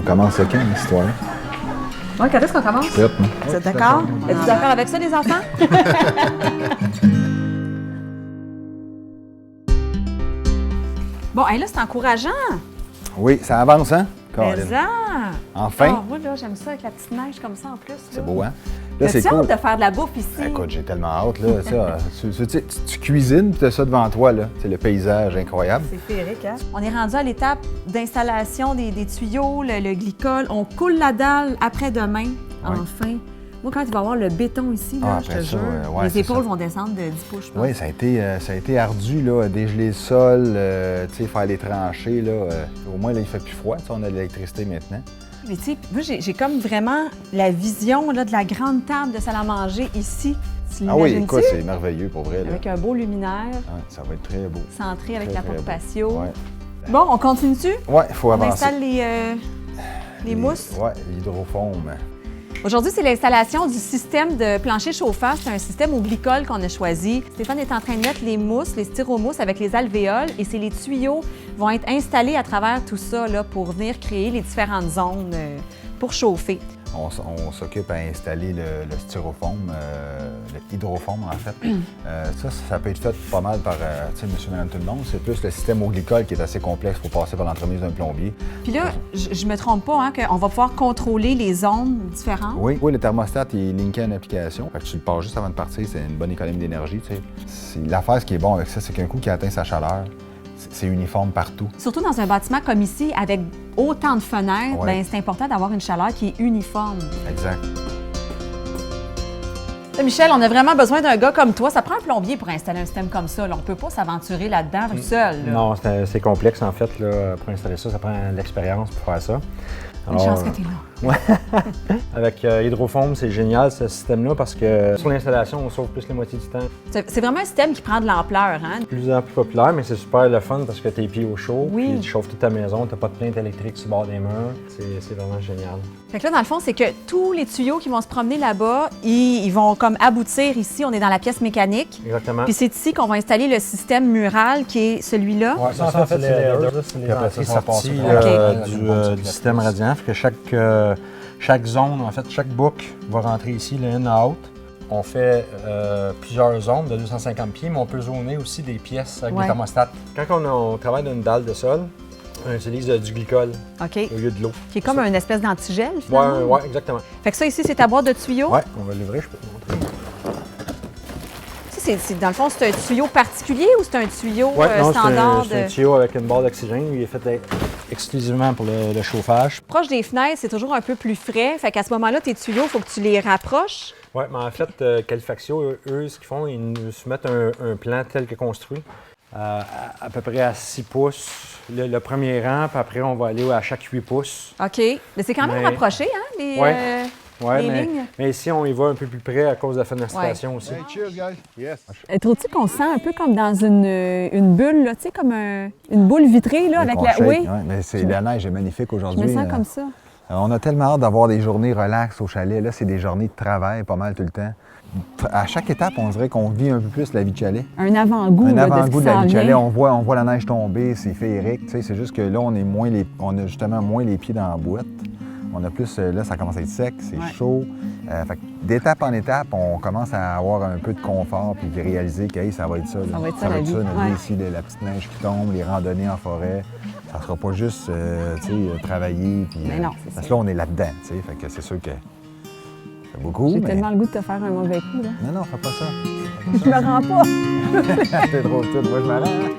commence quand, l'histoire? Ouais, quand est-ce qu'on commence? Prête, moi. Vous êtes d'accord? Êtes-vous d'accord avec ça, les enfants? Bon, hey, là, c'est encourageant. Oui, ça avance, hein? Mais Colin. ça! Enfin! Oh, moi, là, j'aime ça avec la petite neige comme ça en plus. C'est beau, hein? Là, c'est As-tu cool. hâte de faire de la bouffe ici? Écoute, j'ai tellement hâte, là. Ça, tu cuisines, puis tu as ça devant toi, là. C'est le paysage incroyable. C'est féerique, hein? On est rendu à l'étape d'installation des tuyaux, le glycol. On coule la dalle après-demain, enfin. Moi, quand il va y avoir le béton ici, là, je te après ça, jure, ouais, les c'est épaules ça. vont descendre de 10 pouces, je pense. Oui, ça a été ardu, là, dégeler le sol, tu sais, faire les tranchées, là. Au moins, là, il fait plus froid, tu sais, on a de l'électricité maintenant. Mais tu sais, moi, j'ai comme vraiment la vision là, de la grande table de salle à manger ici. Tu Ah oui, l'imagines-tu? écoute, c'est merveilleux, pour vrai, là. Avec un beau luminaire, Ouais, ça va être très beau. centré avec Très, la très porte beau. patio. Ouais. Bon, on continue-tu? Ouais, il faut On avancer. installe les mousses. Ouais, l'hydrofoam. Aujourd'hui, c'est l'installation du système de plancher chauffant. C'est un système au glycol qu'on a choisi. Stéphane est en train de mettre les mousses, les styromousses avec les alvéoles et c'est les tuyaux vont être installés à travers tout ça là, pour venir créer les différentes zones pour chauffer. On s'occupe à installer le styrofoam, le hydrofoam en fait. Ça peut être fait pas mal par monsieur, madame, tout le monde. C'est plus le système au glycol qui est assez complexe pour passer par l'entremise d'un plombier. Puis là, je me trompe pas, hein, qu'on va pouvoir contrôler les zones différentes. Oui, le thermostat il est linké à une application. Fait que tu le passes juste avant de partir, c'est une bonne économie d'énergie. Tu sais. L'affaire, ce qui est bon avec ça, c'est qu'un coup qui atteint sa chaleur, c'est uniforme partout. Surtout dans un bâtiment comme ici, avec autant de fenêtres, Ouais. ben, c'est important d'avoir une chaleur qui est uniforme. Exact. Là, Michel, on a vraiment besoin d'un gars comme toi. Ça prend un plombier pour installer un système comme ça. Là. On peut pas s'aventurer là-dedans tout seul. Là. Non, c'est complexe en fait là, pour installer ça. Ça prend de l'expérience pour faire ça. Une chance que tu es là. Avec Hydrofoam, c'est génial ce système-là parce que sur l'installation, on sauve plus la moitié du temps. C'est vraiment un système qui prend de l'ampleur. Hein? De plus en plus populaire, mais c'est super le fun parce que tu es pieds au chaud, Oui. puis tu chauffes toute ta maison, tu n'as pas de plainte électrique sur le bord des murs. C'est vraiment génial. Fait que là, dans le fond, c'est que tous les tuyaux qui vont se promener là-bas, ils vont comme aboutir ici. On est dans la pièce mécanique. Exactement. Puis c'est ici qu'on va installer le système mural qui est celui-là. Ouais, ça, en fait, c'est les headers, c'est les entrées sorties du système radiant. Fait que chaque zone, en fait, chaque boucle va rentrer ici, le in-out. On fait plusieurs zones de 250 pieds, mais on peut zoner aussi des pièces avec des thermostats. Quand on travaille dans une dalle de sol, on utilise du glycol OK. au lieu de l'eau. Qui est comme une espèce d'antigel, finalement. Oui, exactement. Fait que ça, ici, c'est ta boîte de tuyaux. Oui, on va l'ouvrir, je peux te montrer. Ça, dans le fond, c'est un tuyau particulier ou c'est un tuyau Ouais, non, standard? c'est un tuyau avec une barre d'oxygène. Il est fait exclusivement pour le chauffage. Proche des fenêtres, c'est toujours un peu plus frais. Fait qu'à ce moment-là, tes tuyaux, il faut que tu les rapproches. Oui, mais en fait, Califactio, eux, ce qu'ils font, ils nous soumettent un plan tel que construit, à peu près à 6 pouces, le premier rang, puis après, on va aller à chaque 8 pouces. OK. Mais c'est quand même rapproché, hein, les lignes? Mais ici, on y va un peu plus près à cause de la fenestration aussi. Hey, cheers, guys! Yes! Trouves-tu qu'on se sent un peu comme dans une bulle, là, tu sais, comme une boule vitrée, là, avec la... Oui, Mais la neige est magnifique je aujourd'hui. me sens comme ça. On a tellement hâte d'avoir des journées relax au chalet. Là, c'est des journées de travail pas mal tout le temps. À chaque étape, on dirait qu'on vit un peu plus la vie de chalet. Un avant-goût, Un là, de ce avant-goût qui de la s'en vie de chalet. vient. On voit la neige tomber, c'est féerique. Tu sais, c'est juste que là, on a justement moins les pieds dans la boîte. On a plus, là, ça commence à être sec, c'est chaud. Fait que d'étape en étape, on commence à avoir un peu de confort puis réaliser que hey, ça va être ça. Là. Ça va être ça, la vie. notre Ouais. vie ici, la petite neige qui tombe, les randonnées en forêt. Ça sera pas juste travailler. Puis, Mais non, c'est parce que ça. là, on est là-dedans. Tu sais, fait que c'est sûr que c'est beaucoup. J'ai mais... tellement le goût de te faire un mauvais coup, là. Non, fais pas ça. Je me rends pas. T'es trop petite, moi je m'arrête.